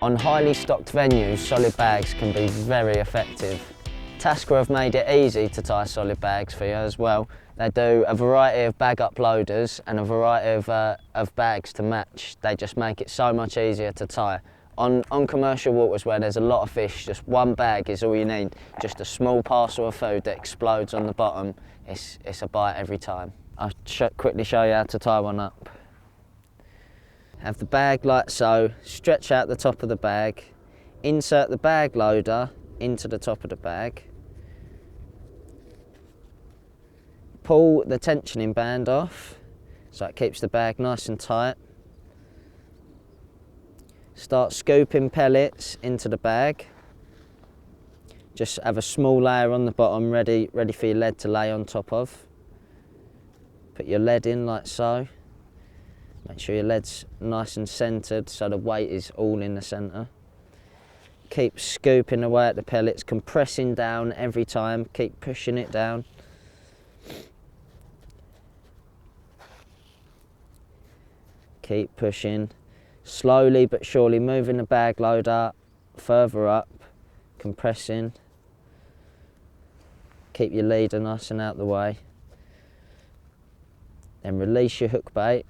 On highly stocked venues, solid bags can be very effective. Taska have made it easy to tie solid bags for you as well. They do a variety of bag uploaders and a variety of bags to match. They just make it so much easier to tie. On commercial waters where there's a lot of fish, just one bag is all you need. Just a small parcel of food that explodes on the bottom. It's a bite every time. I'll quickly show you how to tie one up. Have the bag like so, stretch out the top of the bag, insert the bag loader into the top of the bag, pull the tensioning band off so it keeps the bag nice and tight. Start scooping pellets into the bag. Just have a small layer on the bottom ready for your lead to lay on top of. Put your lead in like so. Make sure your lead's nice and centred so the weight is all in the centre. Keep scooping away at the pellets, compressing down every time, keep pushing it down. Keep pushing, slowly but surely moving the bag loader further up, compressing. Keep your leader nice and out the way. Then release your hook bait.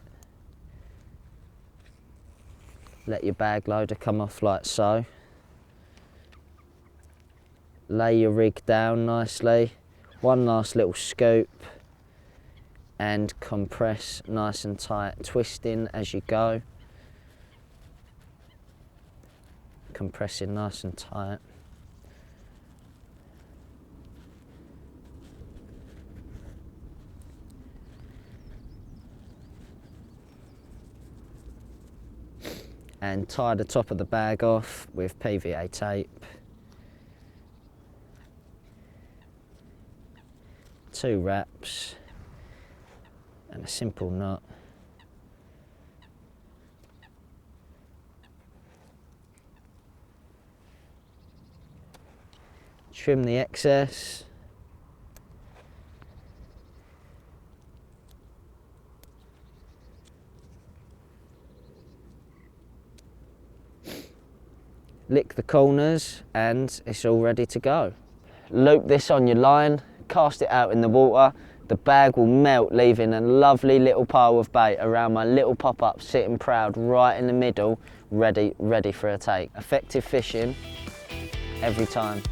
Let your bag loader come off like so. Lay your rig down nicely. One last little scoop and compress nice and tight, twisting as you go. Compressing nice and tight. And tie the top of the bag off with PVA tape. 2 wraps and a simple knot. Trim the excess. Lick the corners and it's all ready to go. Loop this on your line, cast it out in the water. The bag will melt, leaving a lovely little pile of bait around my little pop-up sitting proud right in the middle, ready for a take. Effective fishing every time.